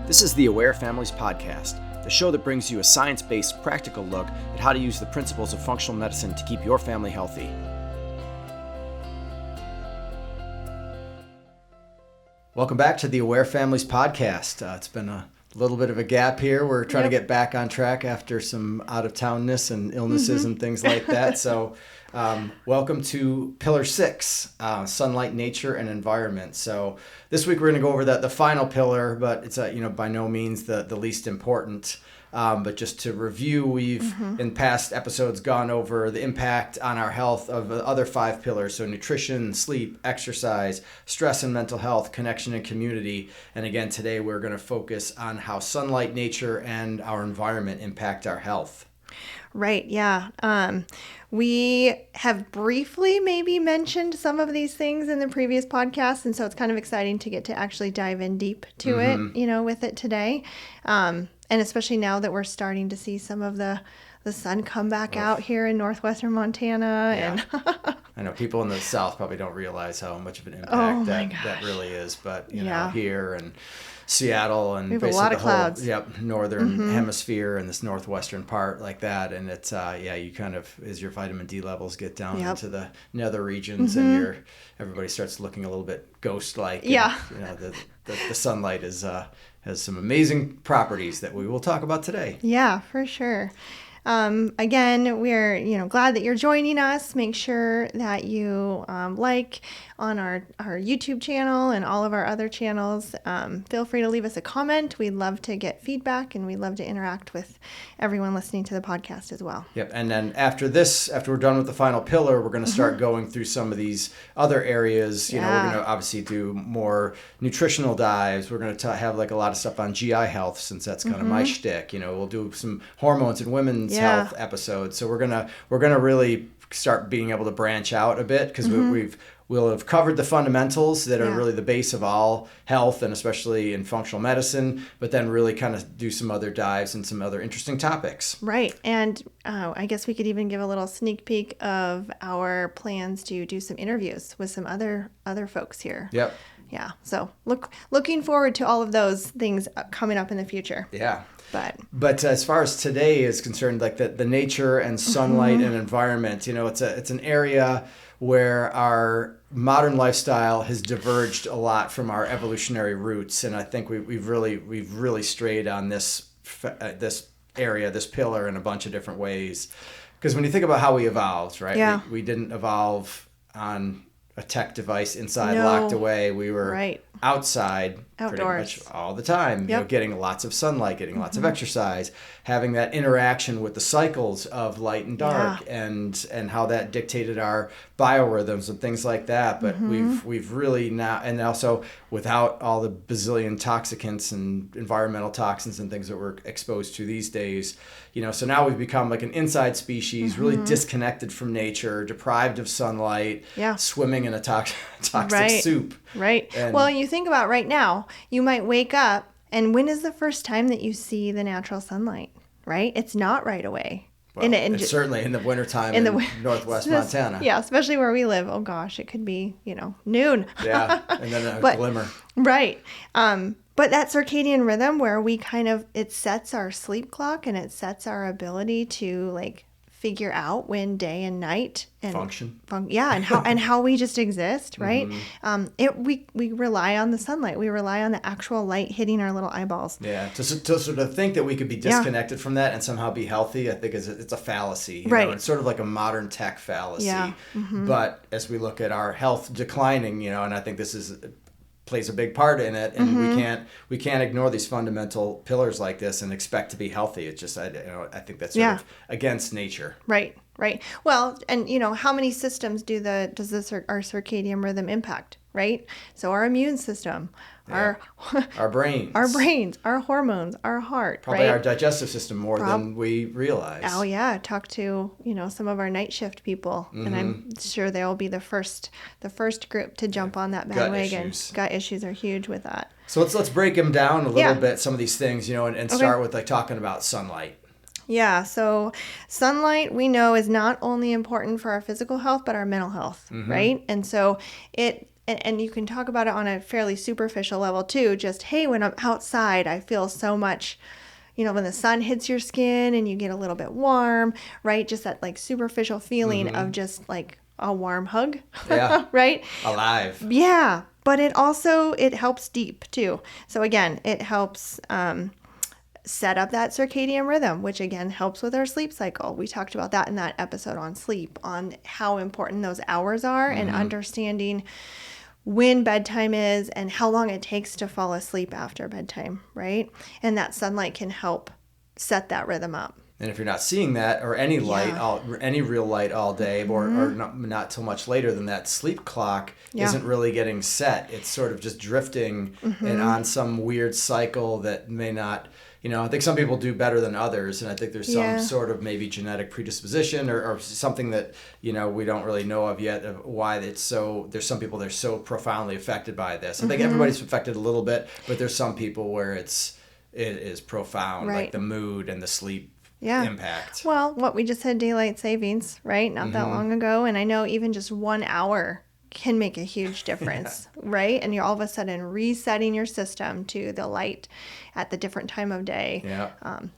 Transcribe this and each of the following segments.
This is the Aware Families Podcast, the show that brings you a science-based, practical look at how to use the principles of functional medicine to keep your family healthy. Welcome back to the Aware Families Podcast. It's been a little bit of a gap here. We're trying to get back on track after some out-of-townness and illnesses and things like that. So welcome to Pillar 6, Sunlight, Nature, and Environment. So this week we're going to go over the final pillar, but it's by no means the least important. But just to review, we've in past episodes gone over the impact on our health of the other 5 pillars. So nutrition, sleep, exercise, stress and mental health, connection and community. And again, today we're going to focus on how sunlight, nature, and our environment impact our health. Right. Yeah. We have briefly maybe mentioned some of these things in the previous podcast. And so it's kind of exciting to get to actually dive in deep to it, with it today. And especially now that we're starting to see some of the sun come back out here in northwestern Montana. Yeah. And I know people in the South probably don't realize how much of an impact that really is. But, know, here and Seattle and basically a lot of clouds. Northern hemisphere and this northwestern part like that. And it's, you kind of, as your vitamin D levels get down into the nether regions and everybody starts looking a little bit ghost-like. Yeah. And, the sunlight is has some amazing properties that we will talk about today. Yeah, for sure. Again, we're glad that you're joining us. Make sure that you like on our YouTube channel and all of our other channels. Feel free to leave us a comment. We'd love to get feedback and we'd love to interact with everyone listening to the podcast as well. Yep. And then after we're done with the final pillar, we're going to start going through some of these other areas. We're going to obviously do more nutritional dives. We're going to have a lot of stuff on GI health, since that's kind of my shtick. We'll do some hormones and women's health episodes. So we're gonna really start being able to branch out a bit, because we'll have covered the fundamentals that are really the base of all health, and especially in functional medicine, but then really kind of do some other dives and some other interesting topics. Right. And I guess we could even give a little sneak peek of our plans to do some interviews with some other folks here. Yep. Yeah. So looking forward to all of those things coming up in the future. Yeah. But as far as today is concerned, like the nature and sunlight and environment, it's an area where our modern lifestyle has diverged a lot from our evolutionary roots, and I think we've really strayed on this area, this pillar, in a bunch of different ways. Because when you think about how we evolved, right? Yeah. We didn't evolve on a tech device inside, locked away. We were outside pretty much all the time, getting lots of sunlight, getting lots of exercise, having that interaction with the cycles of light and dark, and how that dictated our biorhythms and things like that. But we've really now, and also without all the bazillion toxicants and environmental toxins and things that we're exposed to these days, so now we've become like an inside species, really disconnected from nature, deprived of sunlight, swimming in a toxic soup. Right. Well, you think about right now, you might wake up, and when is the first time that you see the natural sunlight, right? It's not right away. Well, and certainly in the wintertime in northwest Montana. Yeah, especially where we live. Oh, gosh, it could be, noon. Yeah, and then a glimmer. Right. But that circadian rhythm where it sets our sleep clock, and it sets our ability to, figure out when day and night and function. And how we just exist, right? We rely on the sunlight. We rely on the actual light hitting our little eyeballs. Yeah, to sort of think that we could be disconnected from that and somehow be healthy, I think it's a fallacy. Right. It's sort of like a modern tech fallacy. Yeah. But as we look at our health declining, and I think this plays a big part in it, and we can't ignore these fundamental pillars like this and expect to be healthy. It's just I think that's sort of against nature. Right. Well, and how many systems does our circadian rhythm impact? Right. So our immune system, our brains, our hormones, our heart, probably our digestive system more than we realize. Oh yeah, talk to some of our night shift people, and I'm sure they'll be the first group to jump on that bandwagon. Gut issues are huge with that. So let's break them down a little bit. Some of these things, and start with talking about sunlight. Yeah, so sunlight we know is not only important for our physical health but our mental health, right? And so it and you can talk about it on a fairly superficial level too. Just, hey, when I'm outside, I feel so much, when the sun hits your skin and you get a little bit warm, right? Just that like superficial feeling of just like a warm hug, Yeah. right? Alive. Yeah. But it helps deep too. So again, it helps set up that circadian rhythm, which again helps with our sleep cycle. We talked about that in that episode on sleep, on how important those hours are and understanding when bedtime is and how long it takes to fall asleep after bedtime, right? And that sunlight can help set that rhythm up. And if you're not seeing that or any light, any real light all day, or not till much later than that, sleep clock isn't really getting set. It's sort of just drifting and on some weird cycle that may not, I think some people do better than others. And I think there's some sort of maybe genetic predisposition or something that, we don't really know of yet of why it's so, there's some people that are so profoundly affected by this. I think everybody's affected a little bit, but there's some people where it is profound, like the mood and the sleep impact. Well, we just had daylight savings, right? Not that long ago. And I know even just 1 hour can make a huge difference, right? And you're all of a sudden resetting your system to the light at the different time of day. Yeah.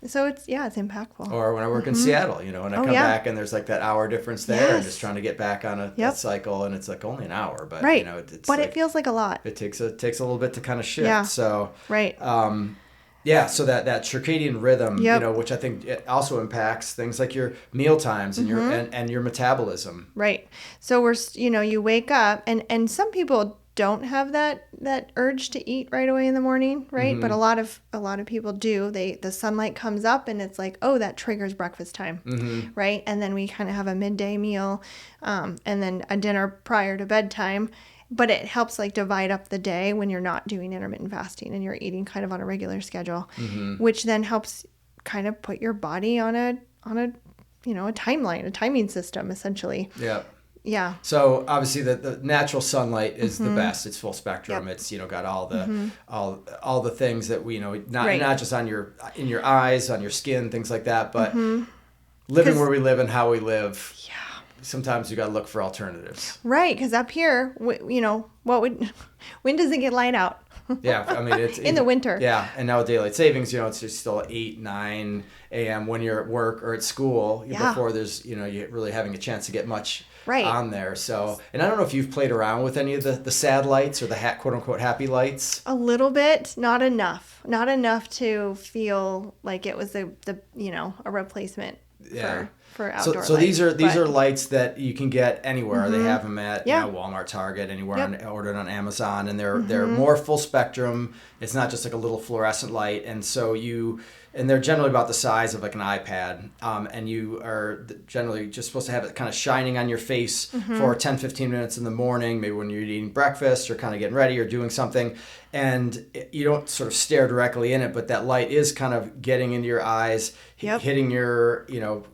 So it's impactful. Or when I work in Seattle, and I come back and there's like that hour difference there and just trying to get back on a cycle, and it's like only an hour, but it's but like, it feels like a lot. It takes a little bit to kind of shift. Yeah. So right. So that circadian rhythm, which I think it also impacts things like your meal times and your metabolism. Right. So you wake up and some people don't have that urge to eat right away in the morning, right? But a lot of people do. The sunlight comes up and it's like, oh, that triggers breakfast time, right? And then we kind of have a midday meal, and then a dinner prior to bedtime. But it helps like divide up the day when you're not doing intermittent fasting and you're eating kind of on a regular schedule, which then helps kind of put your body on a timeline, a timing system essentially. Yeah. Yeah. So obviously the natural sunlight is the best. It's full spectrum. Yep. It's got all the all the things that we not just in your eyes, on your skin, things like that, but living where we live and how we live. Yeah. Sometimes you got to look for alternatives. Right, because up here, when does it get light out? Yeah, I mean it's in the winter. Yeah, and now with daylight savings, it's just still 8, 9 a.m. when you're at work or at school before there's you're really having a chance to get much on there. So, and I don't know if you've played around with any of the sad lights or the quote unquote happy lights. A little bit, not enough to feel like it was a replacement. Yeah. For outdoor so lights, these are lights that you can get anywhere. They have them at Walmart, Target, anywhere, ordered on Amazon, and they're more full spectrum. It's not just like a little fluorescent light, and so they're generally about the size of like an iPad, and you are generally just supposed to have it kind of shining on your face for 10-15 minutes in the morning, maybe when you're eating breakfast or kind of getting ready or doing something, and you don't sort of stare directly in it, but that light is kind of getting into your eyes, hitting your,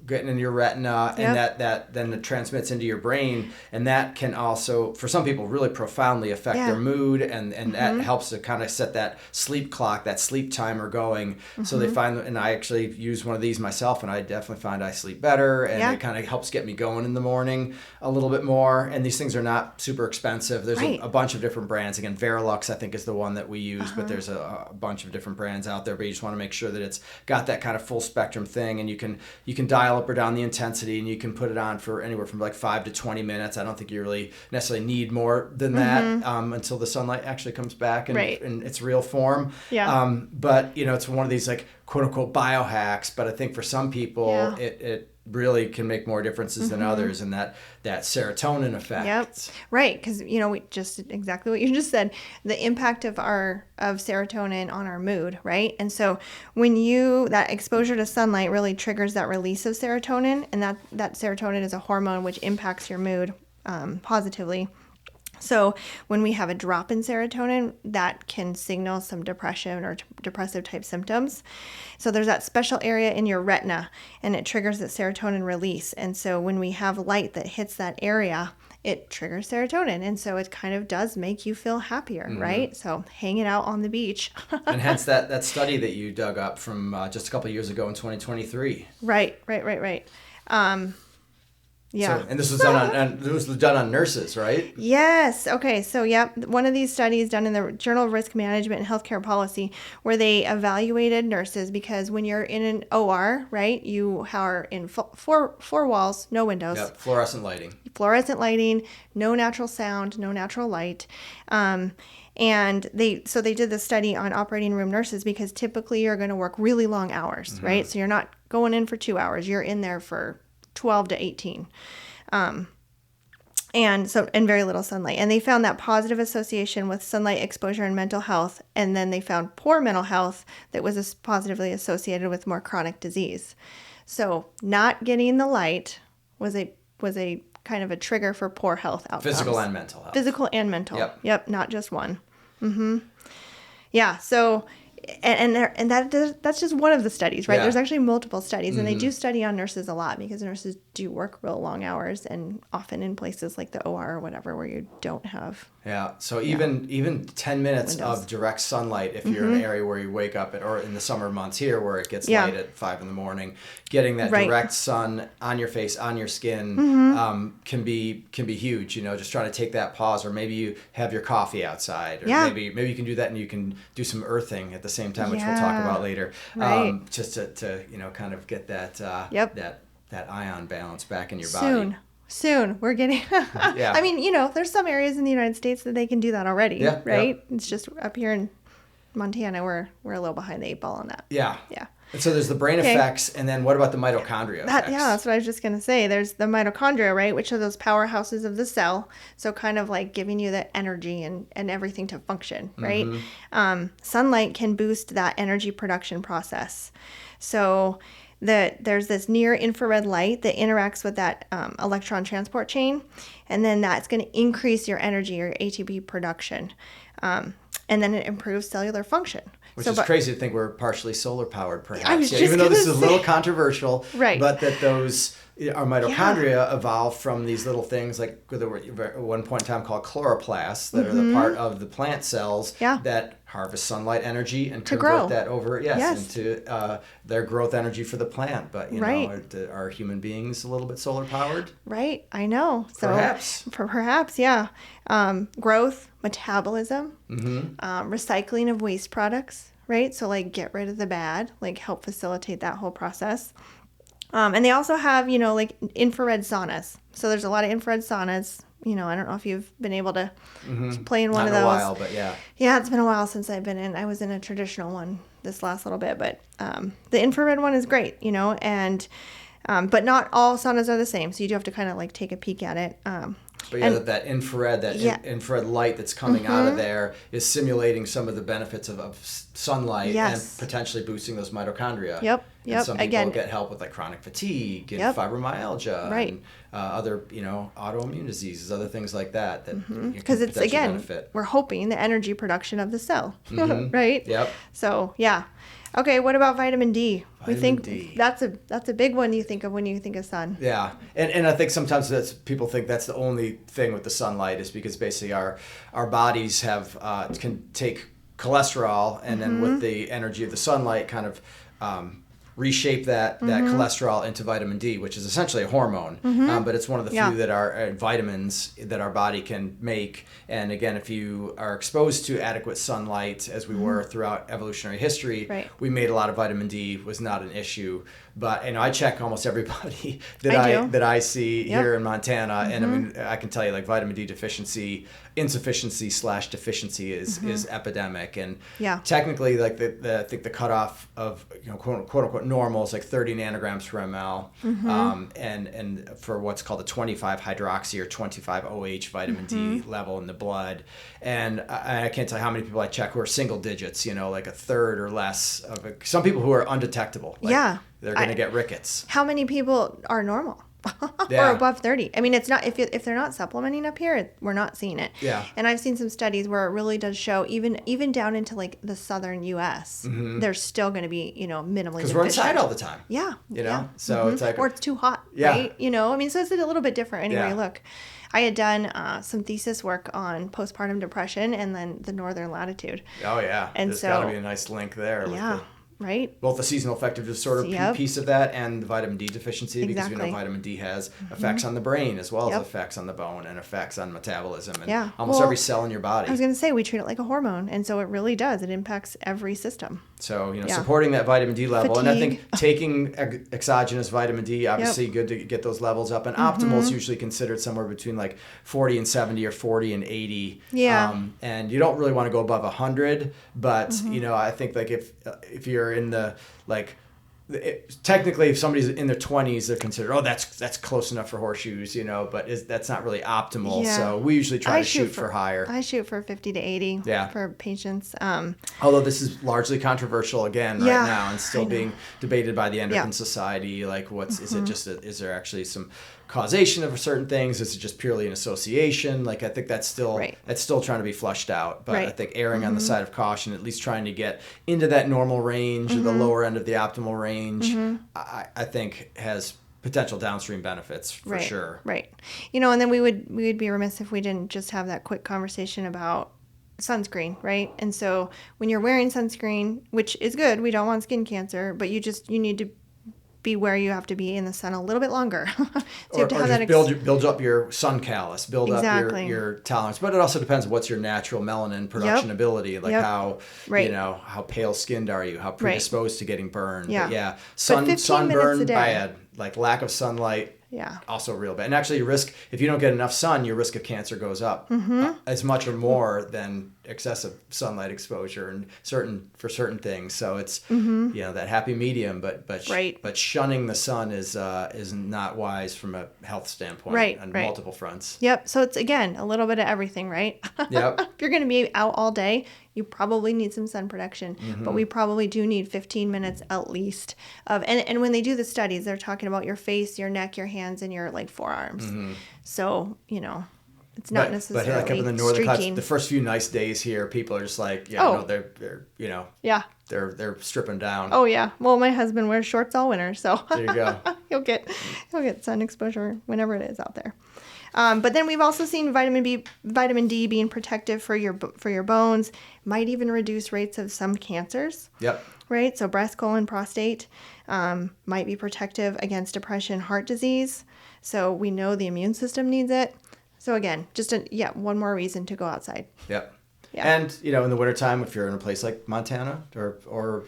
getting into your retina, and that then it transmits into your brain, and that can also, for some people, really profoundly affect their mood, and that helps to kind of set that sleep clock, that sleep timer going, so they find, and I actually use one of these myself, and I definitely find I sleep better, and it kind of helps get me going in the morning a little bit more, and these things are not super expensive. There's a bunch of different brands. Again, Verilux, I think, is the one that we use, but there's a bunch of different brands out there, but you just want to make sure that it's got that kind of full spectrum thing, and you can dial up or down the intensity, and you can put it on for anywhere from like 5 to 20 minutes. I don't think you really necessarily need more than that until the sunlight actually comes back in its real form. But it's one of these like quote unquote biohacks, but I think for some people it really can make more differences than others, and that serotonin effect. Yep. Right, because we just exactly what you just said, the impact of serotonin on our mood, right? And so when that exposure to sunlight really triggers that release of serotonin, and that serotonin is a hormone which impacts your mood positively. So when we have a drop in serotonin, that can signal some depression or depressive type symptoms. So there's that special area in your retina, and it triggers the serotonin release. And so when we have light that hits that area, it triggers serotonin. And so it kind of does make you feel happier, right? So hanging out on the beach. And hence that study that you dug up from just a couple of years ago in 2023. Right. Yeah. So, and this was done on nurses, right? Yes. Okay. So, one of these studies done in the Journal of Risk Management and Healthcare Policy, where they evaluated nurses, because when you're in an OR, right, you are in four walls, no windows. Yep. Fluorescent lighting, No natural sound, no natural light. And they did the study on operating room nurses, because typically you're going to work really long hours, right? So you're not going in for 2 hours. You're in there for 12 to 18. And very little sunlight. And they found that positive association with sunlight exposure and mental health. And then they found poor mental health that was positively associated with more chronic disease. So not getting the light was a kind of a trigger for poor health outcomes. Physical and mental health. Physical and mental. Yep. Not just one. Yeah. So, that's just one of the studies, right? Yeah. There's actually multiple studies, and they do study on nurses a lot, because nurses do work real long hours, and often in places like the OR or whatever, where you don't have. Yeah. So even 10 minutes windows. of direct sunlight, if you're in an area where you wake up or in the summer months here where it gets light at 5 a.m, getting that direct sun on your face, on your skin, can be huge. Just trying to take that pause, or maybe you have your coffee outside, or maybe you can do that and you can do some earthing at the same time, which we'll talk about later. Right. Just to kind of get that that ion balance back in your body. Soon we're getting. Yeah. I mean, there's some areas in the United States that they can do that already. Yeah. Right. Yeah. It's just up here in Montana, we're a little behind the 8 ball on that. Yeah. Yeah. And so there's the brain effects, and then what about the mitochondria effects? Yeah, that's what I was just going to say. There's the mitochondria, right, which are those powerhouses of the cell. So kind of like giving you the energy and everything to function, right? Sunlight can boost that energy production process. So there's this near infrared light that interacts with that electron transport chain, and then that's going to increase your energy, your ATP production. And then it improves cellular function. Which is crazy to think we're partially solar powered, perhaps. I was just even though this is a say. little controversial, Right. But that our mitochondria evolved from these little things, like there were at one point in time called chloroplasts, that are the part of the plant cells that harvest sunlight energy and convert that over into their growth energy for the plant. But are human beings a little bit solar powered? Right, I know. So Perhaps, yeah. Growth, metabolism, recycling of waste products, right? So like get rid of the bad, like help facilitate that whole process. And they also have, like infrared saunas. So there's a lot of infrared saunas. I don't know if you've been able to play in one of those. Not in a while, but yeah. Yeah, it's been a while since I've been in. I was in a traditional one this last little bit, but the infrared one is great, and but not all saunas are the same. So you do have to kind of like take a peek at it. But that infrared, infrared light that's coming out of there is simulating some of the benefits of sunlight and potentially boosting those mitochondria. Yep. And some people get help with like chronic fatigue and fibromyalgia and other autoimmune diseases, other things like that because it's benefit. We're hoping the energy production of the cell, right? Yep. So okay, what about vitamin D? Vitamin D. That's a big one you think of when you think of sun. Yeah, and I think sometimes people think that's the only thing with the sunlight, is because basically our bodies can take cholesterol, and then with the energy of the sunlight kind of reshape that cholesterol into vitamin D, which is essentially a hormone, but it's one of the few that are vitamins that our body can make. And again, if you are exposed to adequate sunlight, as we were throughout evolutionary history, we made a lot of vitamin D, was not an issue. But I check almost everybody that I see here in Montana, and I mean, I can tell you like vitamin D insufficiency / deficiency is epidemic, and technically like I think the cutoff of quote unquote normal is like 30 nanograms per ml, and for what's called a 25 hydroxy or 25 OH vitamin D level in the blood, and I can't tell you how many people I check who are single digits, like a third or less of some people who are undetectable. They're going to get rickets. How many people are normal? Or above 30. I mean, it's not if they're not supplementing up here, we're not seeing it. Yeah. And I've seen some studies where it really does show even down into like the southern U.S. There's still going to be minimally deficient. Because we're inside all the time. Yeah. So it's like, or it's too hot. Right. I mean, so it's a little bit different anyway. Look, I had done some thesis work on postpartum depression and then the northern latitude. Oh yeah. And there's got to be a nice link there. right? Both the seasonal affective disorder Yep. piece of that and the vitamin D deficiency, because we know Exactly. vitamin D has effects on the brain as well as Yep. effects on the bone and effects on metabolism and Yeah. almost Well, every cell in your body. I was going to say we treat it like a hormone, and so it really does. It impacts every system. So, Yeah. supporting that vitamin D level. And I think Fatigue. taking exogenous vitamin D, obviously good to get those levels up. And optimal is usually considered somewhere between like 40 and 70 or 40 and 80. Yeah. And you don't really want to go above 100. But, I think like if you're in the technically, if somebody's in their 20s, they're considered, that's close enough for horseshoes, but that's not really optimal. Yeah. So we usually try to shoot for higher. I shoot for 50 to 80 Yeah. for patients. Although this is largely controversial again Yeah, right now and still being debated by the Endocrine Yeah. Society. Like, is it just, is there actually some causation of certain things? Is it just purely an association? Like, I think that's still trying to be flushed out. But I think erring on the side of caution, at least trying to get into that normal range or the lower end of the optimal range, I think has potential downstream benefits for sure. Right. And then we would be remiss if we didn't just have that quick conversation about sunscreen, right? And so when you're wearing sunscreen, which is good, we don't want skin cancer, but you need to be where you have to be in the sun a little bit longer. So you have to have that build up your sun callus, build up your tolerance. But it also depends what's your natural melanin production ability, like how how pale skinned are you, how predisposed to getting burned. Yeah. But yeah, 15 minutes a sunburn day. bad, like lack of sunlight. Yeah. Also real bad. And actually if you don't get enough sun, your risk of cancer goes up as much or more than excessive sunlight exposure and for certain things. So it's that happy medium, but shunning the sun is not wise from a health standpoint on multiple fronts. Yep. So it's again a little bit of everything, right? Yep. If you're going to be out all day, you probably need some sun protection, but we probably do need 15 minutes at least of, and when they do the studies, they're talking about your face, your neck, your hands, and your forearms. So, it's not necessarily But like up in the northern streaking. the first few nice days here, people are just like, they're stripping down. Oh yeah. Well, my husband wears shorts all winter, so There you go. he'll get sun exposure whenever it is out there. But then we've also seen vitamin D being protective for your bones, might even reduce rates of some cancers. Yep. Right? So breast, colon, prostate might be protective against depression, heart disease. So we know the immune system needs it. So again, just one more reason to go outside. Yep. Yeah. And, in the wintertime, if you're in a place like Montana or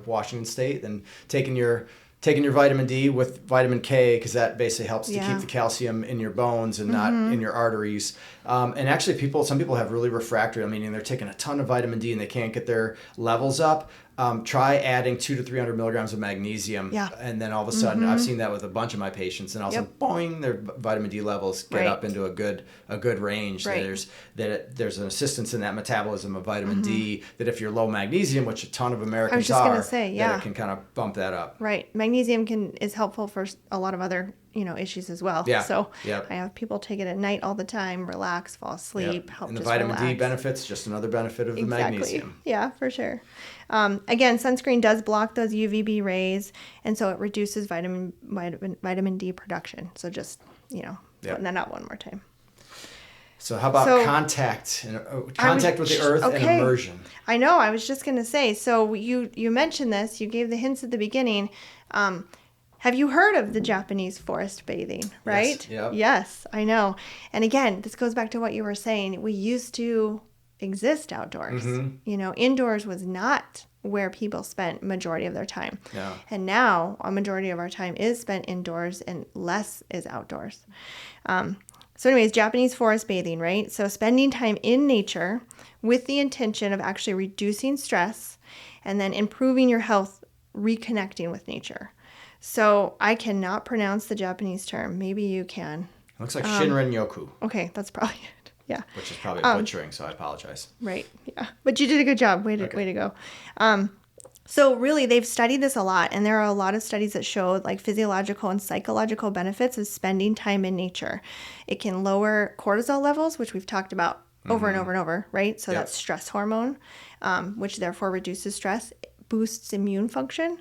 Washington State, then taking your vitamin D with vitamin K, because that basically helps to keep the calcium in your bones and not in your arteries. And actually some people have really refractory, meaning they're taking a ton of vitamin D and they can't get their levels up. Try adding 200 to 300 milligrams of magnesium. Yeah. And then all of a sudden, I've seen that with a bunch of my patients, and all of a sudden, boing, their vitamin D levels get up into a good range. Right. There's an assistance in that metabolism of vitamin D that if you're low magnesium, which a ton of Americans I was just gonna say, that it can kind of bump that up. Right. Magnesium is helpful for a lot of other, issues as well. Yeah. So Yep. I have people take it at night all the time, relax, fall asleep, help And the just vitamin D relax. benefits, just another benefit of the magnesium. Yeah, for sure. Again, sunscreen does block those UVB rays, and so it reduces vitamin D production. So just, putting that out one more time. So how about contact with the earth and immersion? I know. I was just going to say, so you mentioned this. You gave the hints at the beginning. Have you heard of the Japanese forest bathing, right? Yes. Yep. Yes, I know. And again, this goes back to what you were saying. We used to exist outdoors. Indoors was not where people spent majority of their time. Yeah. And now a majority of our time is spent indoors and less is outdoors. So anyways, Japanese forest bathing, right? So spending time in nature with the intention of actually reducing stress and then improving your health, reconnecting with nature. So I cannot pronounce the Japanese term. Maybe you can. It looks like Shinrin-yoku. Okay, that's probably it. Yeah. Which is probably butchering, so I apologize. Right. Yeah. But you did a good job. Way to go. So really, they've studied this a lot, and there are a lot of studies that show physiological and psychological benefits of spending time in nature. It can lower cortisol levels, which we've talked about over and over and over, right? So that's stress hormone, which therefore reduces stress, boosts immune function,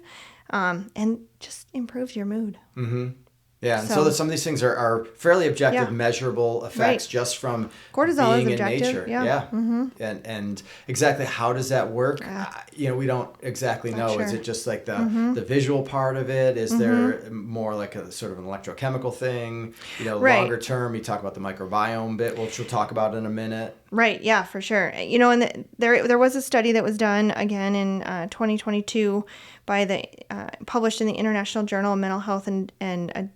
and just improves your mood. Mm-hmm. Yeah, and so that some of these things are fairly objective, measurable effects just from cortisol being is in objective. nature. Yeah. Mm-hmm. And exactly how does that work? We don't exactly know. Sure. Is it just like the visual part of it? Is there more like a sort of an electrochemical thing? Longer term, you talk about the microbiome bit, which we'll talk about in a minute. Right. Yeah, for sure. And there was a study that was done again in 2022 by published in the International Journal of Mental Health and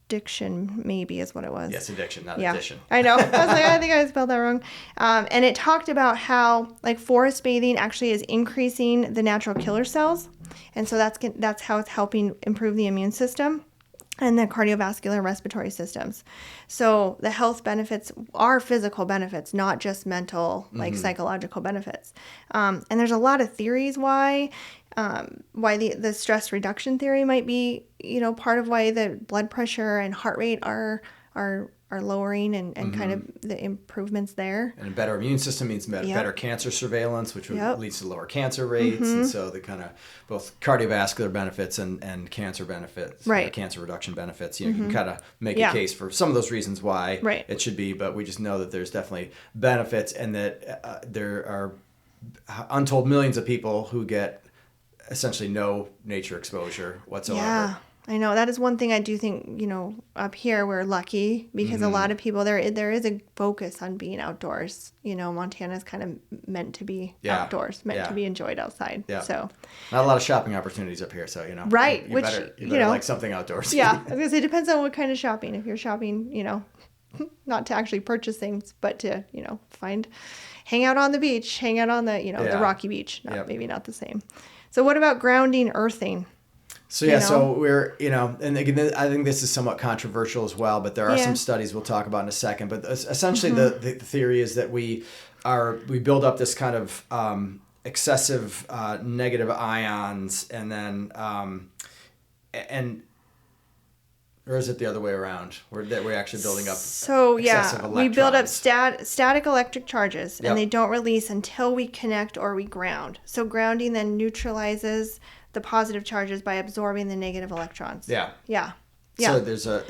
Addiction, maybe is what it was. Yes, addiction, not addition. I know. I was like, I think I spelled that wrong. And it talked about how like forest bathing actually is increasing the natural killer cells, and so that's how it's helping improve the immune system and the cardiovascular respiratory systems. So the health benefits are physical benefits, not just mental, like psychological benefits. And there's a lot of theories why the stress reduction theory might be, part of why the blood pressure and heart rate are lowering and kind of the improvements there. And a better immune system means better cancer surveillance, which leads to lower cancer rates. And so the kind of both cardiovascular benefits and cancer benefits, cancer reduction benefits, you can kind of make a case for some of those reasons why it should be, but we just know that there's definitely benefits and that there are untold millions of people who get essentially no nature exposure whatsoever. Yeah, I know. That is one thing I do think, up here we're lucky because a lot of people, there is a focus on being outdoors. Montana is kind of meant to be outdoors, meant to be enjoyed outside. Yeah. So not a lot of shopping opportunities up here. So, right. You better like something outdoors. Yeah. I was going to say, it depends on what kind of shopping. If you're shopping, not to actually purchase things, but to, hang out on the beach, hang out on the, the rocky beach. Maybe not the same. So what about grounding, earthing? So so we're, and again, I think this is somewhat controversial as well, but there are some studies we'll talk about in a second. But essentially the theory is that we build up this kind of excessive negative ions and then, or is it the other way around? That we're actually building up excessive electrons? We build up static electric charges, and they don't release until we connect or we ground. So grounding then neutralizes the positive charges by absorbing the negative electrons. Yeah. So there's a,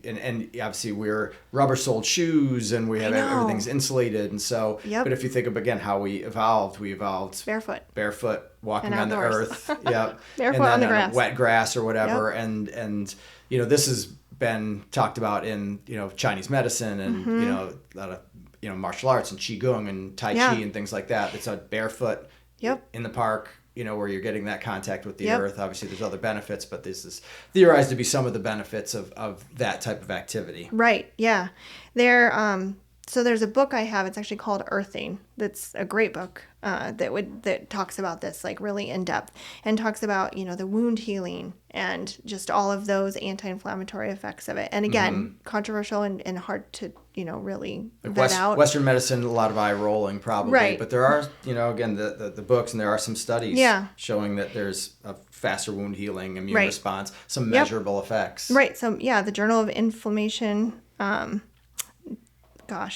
and obviously we're rubber-soled shoes and we have everything's insulated. And so, but if you think of, again, how we evolved barefoot, walking on the earth. Barefoot and then on the grass. Wet grass or whatever. And this has been talked about in, Chinese medicine and, a lot of, martial arts and Qigong and Tai Chi and things like that. It's a barefoot in the park, where you're getting that contact with the earth. Obviously, there's other benefits, but this is theorized to be some of the benefits of that type of activity. Right. Yeah. So there's a book I have. It's actually called Earthing. That's a great book that talks about this like really in depth and talks about the wound healing and just all of those anti-inflammatory effects of it. And again, controversial and hard to really vet out. Western medicine, a lot of eye rolling probably, right. But there are again the books and there are some studies showing that there's a faster wound healing immune response, some measurable effects. Right. So the Journal of Inflammation.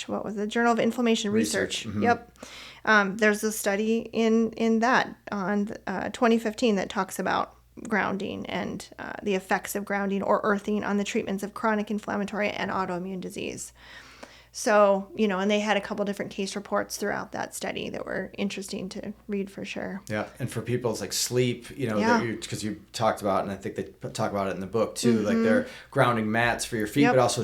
What was the Journal of Inflammation Research? There's a study in that on 2015 that talks about grounding and the effects of grounding or earthing on the treatments of chronic inflammatory and autoimmune disease. So, and they had a couple different case reports throughout that study that were interesting to read for sure. Yeah. And for people's like sleep, because you talked about, and I think they talk about it in the book too, like they're grounding mats for your feet, but also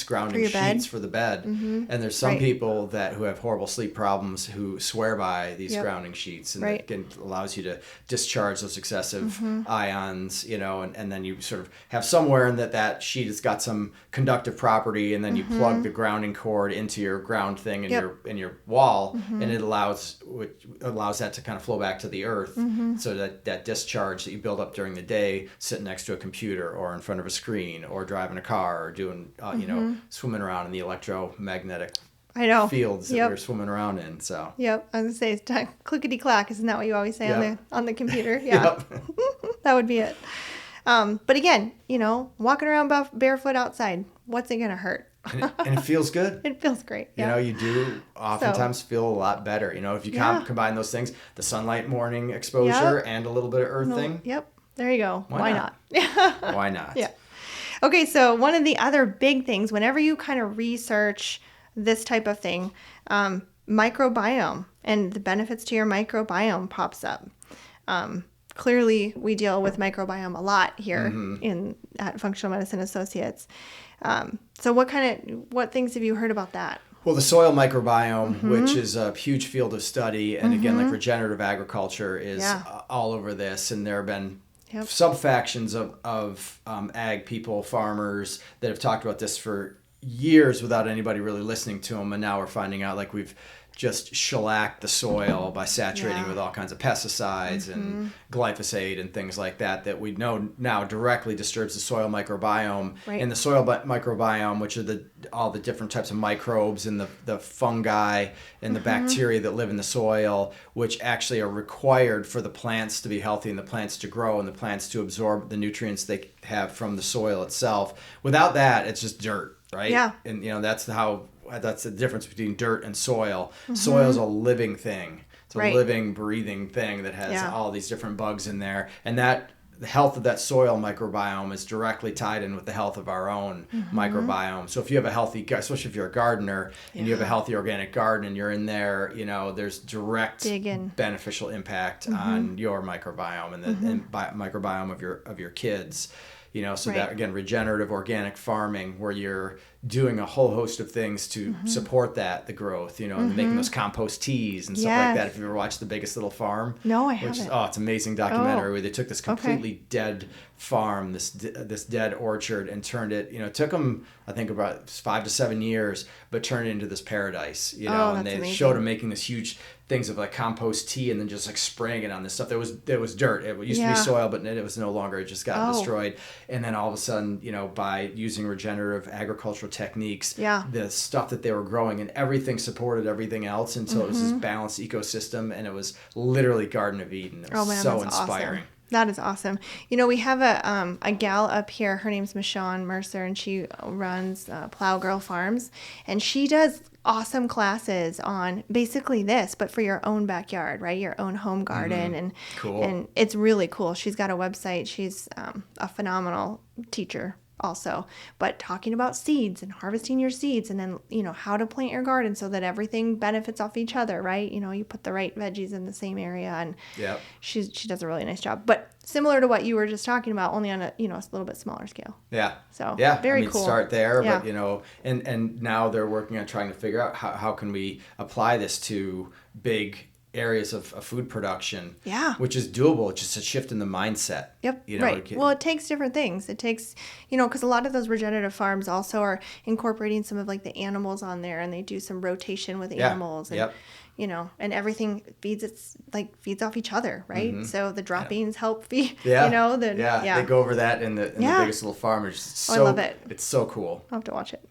grounding sheets for the bed. And there's some people who have horrible sleep problems who swear by these grounding sheets, and it allows you to discharge those excessive ions, and then you sort of have somewhere in that sheet has got some conductive property, and then you plug the grounding cord into your ground thing in your wall, and it allows that to kind of flow back to the earth, so that discharge that you build up during the day sitting next to a computer or in front of a screen or driving a car or doing swimming around in the electromagnetic fields that we're swimming around in. So I was gonna say it's clickety clack, isn't that what you always say on the computer? That would be it. But again, walking around barefoot outside, what's it gonna hurt? And it feels good. It feels great. You do oftentimes feel a lot better. If you combine those things, the sunlight morning exposure and a little bit of earthing. There you go. Why not? Why not? Yeah. Okay, so one of the other big things, whenever you kind of research this type of thing, microbiome and the benefits to your microbiome pops up. Clearly, we deal with microbiome a lot here at Functional Medicine Associates. So what things have you heard about that? Well, the soil microbiome, which is a huge field of study, and again, like regenerative agriculture is all over this, and there have been sub-factions of ag people, farmers, that have talked about this for years without anybody really listening to them, and now we're finding out like we've just shellacked the soil by saturating with all kinds of pesticides and glyphosate and things like that we know now directly disturbs the soil microbiome. And the soil microbiome, which are all the different types of microbes and the fungi and the bacteria that live in the soil, which actually are required for the plants to be healthy and the plants to grow and the plants to absorb the nutrients they have from the soil itself. Without that, it's just dirt, right? Yeah. And that's the difference between dirt and soil. Soil is a living thing. It's a living, breathing thing that has all these different bugs in there. And the health of that soil microbiome is directly tied in with the health of our own microbiome. So if you have a healthy, especially if you're a gardener and you have a healthy organic garden and you're in there, there's direct beneficial impact on your microbiome and the microbiome of your kids. So that, again, regenerative organic farming, where you're doing a whole host of things to support the growth, and making those compost teas and stuff like that. If you've ever watched The Biggest Little Farm. No, I haven't. It's an amazing documentary where they took this completely dead farm, this dead orchard, and turned it, it took them, I think, about 5 to 7 years, but turned it into this paradise, and they showed them making this huge things of like compost tea and then just like spraying it on this stuff. There was dirt. It used to be soil, but it was no longer. It just got destroyed. And then all of a sudden, by using regenerative agricultural techniques, the stuff that they were growing and everything supported everything else until it was this balanced ecosystem, and it was literally Garden of Eden. It was so inspiring. Awesome. That is awesome. We have a gal up here. Her name's Michonne Mercer, and she runs Plow Girl Farms, and she does awesome classes on basically this, but for your own backyard, right? Your own home garden. And cool. And it's really cool. She's got a website. She's a phenomenal teacher also, but talking about seeds and harvesting your seeds, and then how to plant your garden so that everything benefits off each other, right? You put the right veggies in the same area, and she does a really nice job. But similar to what you were just talking about, only on a a little bit smaller scale. So very cool. Start there, but and now they're working on trying to figure out how can we apply this to big areas of food production, which is doable. It's just a shift in the mindset. Right. Well, it takes different things. It takes, because a lot of those regenerative farms also are incorporating some of like the animals on there, and they do some rotation with animals, and and everything feeds off each other, right? So the droppings help feed. They go over that in the Biggest Little Farm. I love it. It's so cool. I'll have to watch it.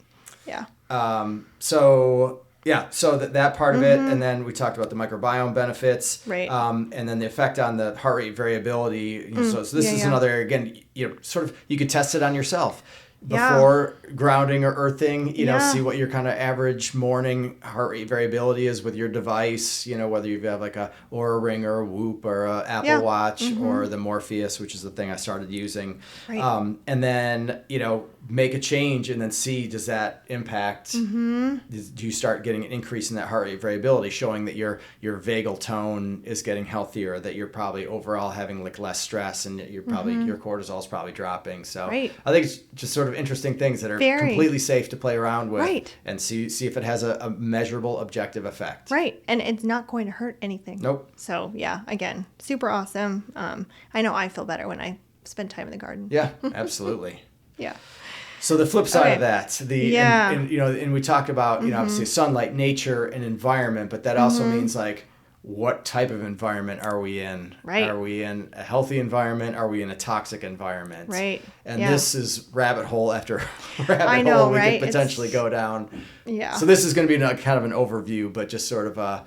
So that part of it, and then we talked about the microbiome benefits, right? And then the effect on the heart rate variability. So this is another area, again, sort of you could test it on yourself before grounding or earthing. See what your kind of average morning heart rate variability is with your device. Whether you have like a Oura Ring or a Whoop or a Apple Watch or the Morpheus, which is the thing I started using. Right. And then make a change and then see, does that impact, do you start getting an increase in that heart rate variability, showing that your vagal tone is getting healthier, that you're probably overall having like less stress, and you're probably your cortisol is probably dropping. So I think it's just sort of interesting things that are completely safe to play around with, and see if it has a measurable objective effect. Right. And it's not going to hurt anything. Nope. So again, super awesome. I know I feel better when I spend time in the garden. Yeah, absolutely. Yeah. So the flip side of that, and we talked about, obviously sunlight, nature, and environment, but that also means like, what type of environment are we in? Right. Are we in a healthy environment? Are we in a toxic environment? Right. And this is rabbit hole after rabbit hole we could potentially go down. Yeah. So this is going to be kind of an overview, but just sort of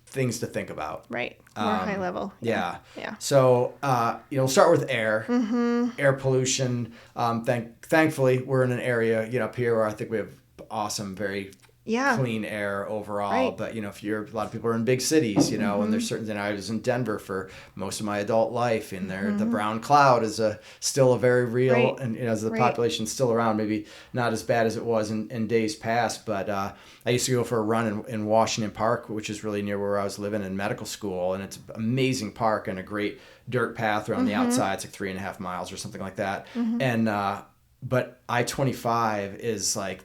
things to think about. Right. More high level. Yeah. So, we'll start with air. Air pollution. Thankfully, we're in an area, up here where I think we have awesome, very clean air overall. Right. But, if a lot of people are in big cities, and there's certain, I was in Denver for most of my adult life, and there, the brown cloud is still a very real, and as the population's still around, maybe not as bad as it was in days past. But I used to go for a run in Washington Park, which is really near where I was living in medical school. And it's an amazing park and a great dirt path around the outside. It's like 3.5 miles or something like that. And, but I-25 is like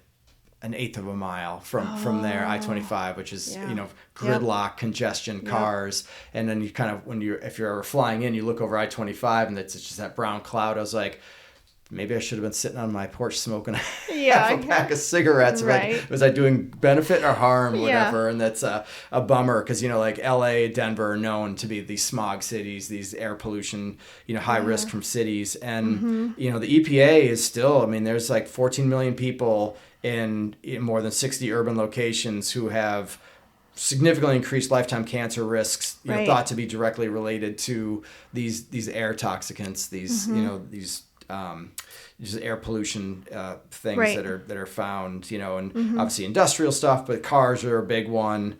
an eighth of a mile from there, I-25, which is, gridlock, congestion, cars. And then you kind of, if you're ever flying in, you look over I-25 and it's just that brown cloud. I was like, maybe I should have been sitting on my porch smoking half a pack of cigarettes. Right. Was I doing benefit or harm, whatever? And that's a bummer because, like LA, Denver are known to be these smog cities, these air pollution, high risk from cities. And, the EPA is still, there's like 14 million people in more than 60 urban locations who have significantly increased lifetime cancer risks, thought to be directly related to these air toxicants, these, these just air pollution things that are found, and obviously industrial stuff, but cars are a big one.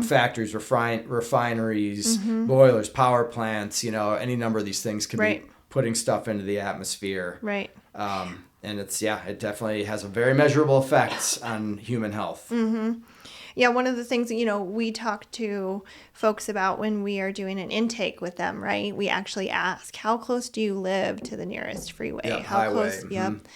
Factories, refineries, boilers, power plants, any number of these things could be putting stuff into the atmosphere. Right. And it definitely has a very measurable effects on human health. Yeah, one of the things, we talk to folks about when we are doing an intake with them, right? We actually ask, how close do you live to the nearest freeway? How highway. close? Yep.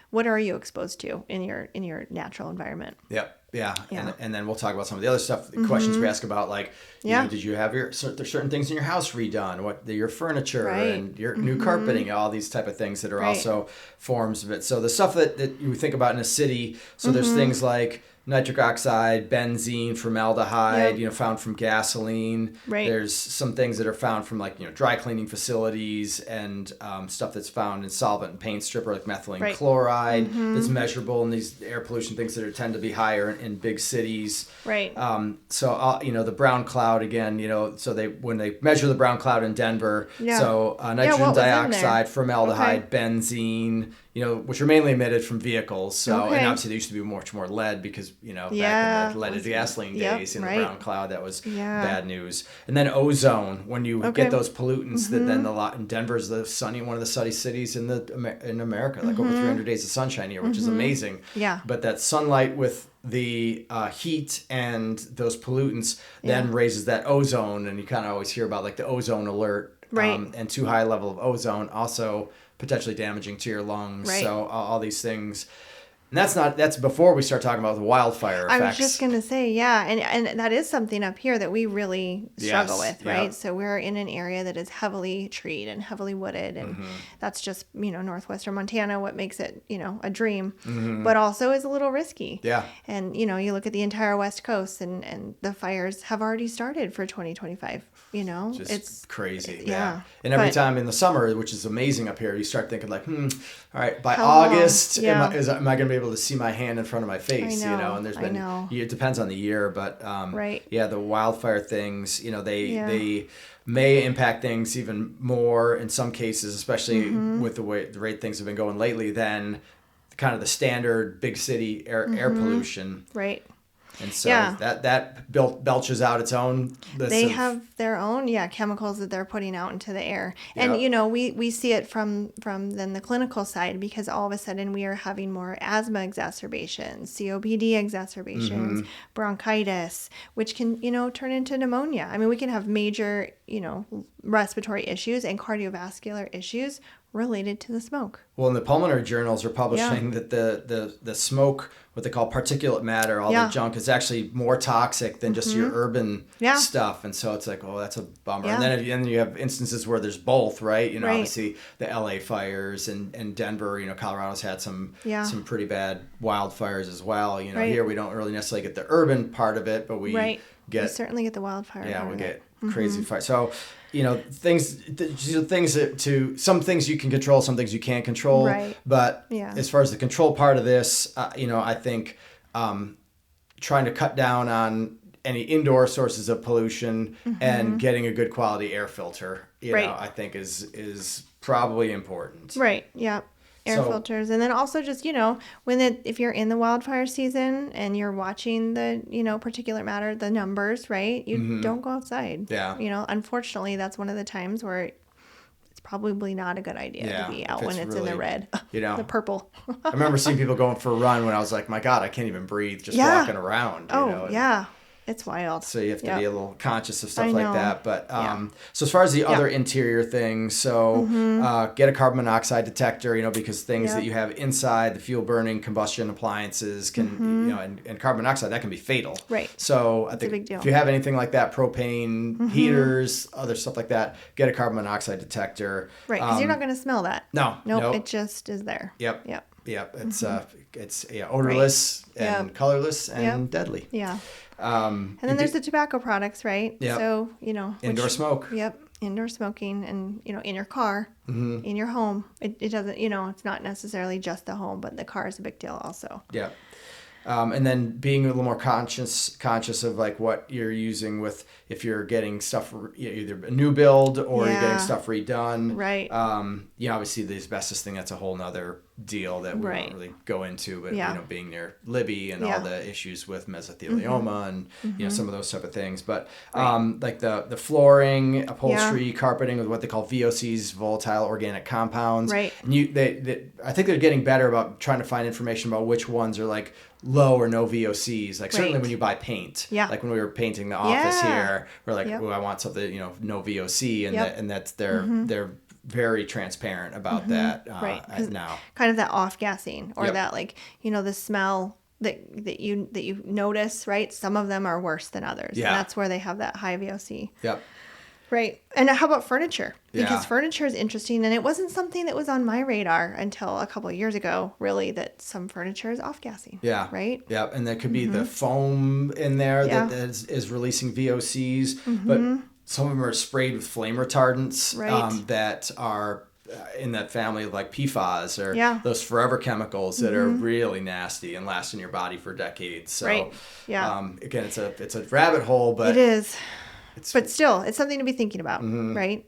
What are you exposed to in your natural environment? Yep. Yeah. And then we'll talk about some of the other stuff, questions we ask about, like, did you have there's certain things in your house redone, your furniture and your new carpeting, all these type of things that are also forms of it. So the stuff that you think about in a city, so there's things like nitric oxide, benzene, formaldehyde, found from gasoline. There's some things that are found from dry cleaning facilities and stuff that's found in solvent and paint stripper like methylene chloride that's measurable in these air pollution things that tend to be higher in big cities. So, the brown cloud again, so when they measure the brown cloud in Denver, so nitrogen dioxide, formaldehyde, benzene, which are mainly emitted from vehicles. So, and obviously there used to be much more lead because, back in the lead to gasoline days in the brown cloud, that was bad news. And then ozone, when you get those pollutants, that then and Denver's one of the sunny cities in America, like over 300 days of sunshine here, which is amazing. Yeah. But that sunlight with the heat and those pollutants then raises that ozone, and you kind of always hear about the ozone alert, and too high level of ozone also potentially damaging to your lungs. So all these things. And that's before we start talking about the wildfire effects. I was just going to say, and that is something up here that we really struggle with, right? Yep. So we're in an area that is heavily treed and heavily wooded, and that's just, northwestern Montana, what makes it, a dream, but also is a little risky. Yeah. And, you look at the entire West Coast and the fires have already started for 2025, it's crazy. Yeah. And every time in the summer, which is amazing up here, you start thinking all right, by August, am I going to be able to see my hand in front of my face? And there's been, it depends on the year, but the wildfire things, they may impact things even more in some cases, especially with the rate things have been going lately, than kind of the standard big city air pollution. Right. And so that belches out its own. They have their own, chemicals that they're putting out into the air. And, we see it from then the clinical side, because all of a sudden we are having more asthma exacerbations, COPD exacerbations, bronchitis, which can, turn into pneumonia. We can have major, respiratory issues and cardiovascular issues related to the smoke. Well, and the pulmonary journals are publishing that the smoke, what they call particulate matter, all the junk, is actually more toxic than just your urban stuff. And so it's like, oh, that's a bummer. And then you have instances where there's both, right? Obviously the LA fires and Denver, Colorado's had some pretty bad wildfires as well. Here we don't really necessarily get the urban part of it, but we certainly get the wildfire. Yeah, we get crazy fire. So, some things you can control, some things you can't control. Right. But as far as the control part of this, I think trying to cut down on any indoor sources of pollution and getting a good quality air filter, I think is probably important. Right. Yeah. Air filters. And then also just, if you're in the wildfire season and you're watching the, particulate matter, the numbers, right? You don't go outside. Yeah. Unfortunately, that's one of the times where it's probably not a good idea to be out when it's really, in the red, the purple. I remember seeing people going for a run when I was like, my God, I can't even breathe just walking around. Yeah. It's wild. So you have to be a little conscious of stuff like that. But so as far as the other interior things, get a carbon monoxide detector, because things that you have inside the fuel burning combustion appliances can, and carbon monoxide, that can be fatal. Right. So I think a big deal. If you have anything like that, propane heaters, other stuff like that, get a carbon monoxide detector. Right. Because you're not going to smell that. No. Nope. It just is there. Yep. It's odorless and colorless and deadly. Yeah. And then there's the tobacco products, right? Yep. So, indoor smoke. Yep. Indoor smoking and, in your car, in your home. It doesn't, it's not necessarily just the home, but the car is a big deal also. Yeah. And then being a little more conscious of like what you're using with, if you're getting stuff, either a new build or you're getting stuff redone. Right. Obviously the asbestos thing, that's a whole nother deal that we won't really go into, but being near Libby and all the issues with mesothelioma and some of those type of things. But like the flooring, upholstery, carpeting with what they call VOCs, volatile organic compounds. Right. And I think they're getting better about trying to find information about which ones are like low or no VOCs. Like certainly when you buy paint, like when we were painting the office here, we're like, oh, I want something, no VOC, and that's they're very transparent about that now. Kind of that off gassing or that the smell that you notice, right? Some of them are worse than others. Yeah. And that's where they have that high VOC. Yep. Right. And how about furniture? Because furniture is interesting, and it wasn't something that was on my radar until a couple of years ago, really, that some furniture is off-gassing. Yeah. Right? Yeah, and there could be the foam in there that is releasing VOCs, but some of them are sprayed with flame retardants that are in that family of like PFAS or those forever chemicals that are really nasty and last in your body for decades. So, again, it's a rabbit hole, but... It is. But still, it's something to be thinking about, right?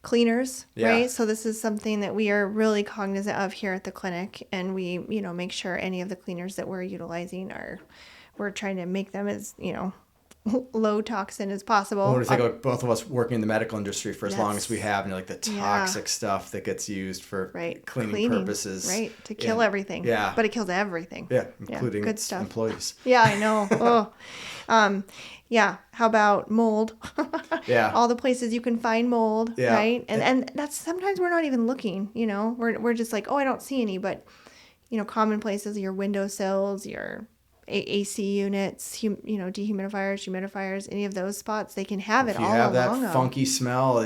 Cleaners, right? So this is something that we are really cognizant of here at the clinic, and we, make sure any of the cleaners that we're utilizing we're trying to make them as, low toxin as possible. I want to think about both of us working in the medical industry for as long as we have, and like the toxic stuff that gets used for cleaning purposes. Right, to kill everything. Yeah. But it kills everything. Yeah, including good stuff. Employees. Yeah, I know. How about mold? All the places you can find mold, right? And that's sometimes we're not even looking, We're just like, I don't see any, but, common places, your windowsills, your AC units, dehumidifiers, humidifiers, any of those spots, they can have it all along. If you have that funky smell,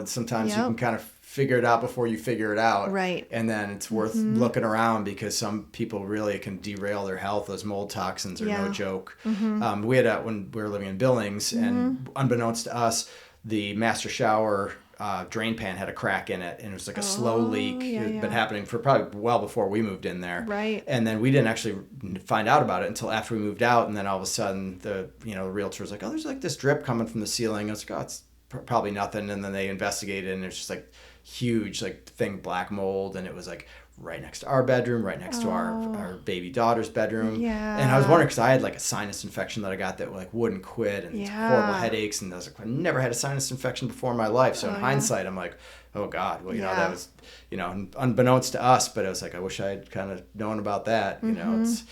sometimes you can kind of figure it out before you figure it out. Right. And then it's worth looking around because some people really can derail their health. Those mold toxins are no joke. We had when we were living in Billings, and unbeknownst to us, the master shower drain pan had a crack in it, and it was like a slow leak. It had been happening for probably well before we moved in there. Right. And then we didn't actually find out about it until after we moved out, and then all of a sudden the realtor was like, there's like this drip coming from the ceiling. I was like, it's probably nothing. And then they investigated, and it's just like huge thing, black mold, and it was like right next to our bedroom, right next to our baby daughter's bedroom. Yeah. And I was wondering, because I had like a sinus infection that I got that wouldn't quit, and horrible headaches, and I was like, I never had a sinus infection before in my life. So in hindsight, I'm like, oh God, well, that was, unbeknownst to us, but it was like, I wish I had kind of known about that. It's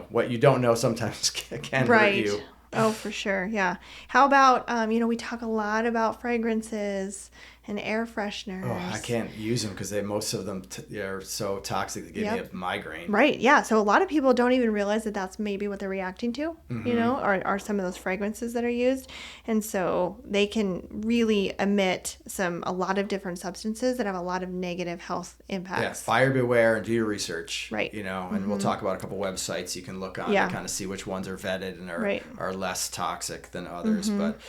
what you don't know sometimes can hurt you. Oh, for sure. Yeah. How about, we talk a lot about fragrances and air fresheners. Oh, I can't use them because most of them are so toxic they give me a migraine. Right. Yeah. So a lot of people don't even realize that that's maybe what they're reacting to, or some of those fragrances that are used. And so they can really emit a lot of different substances that have a lot of negative health impacts. Yeah. Buyer beware and do your research. Right. And we'll talk about a couple websites you can look on to kind of see which ones are vetted and are less toxic than others. But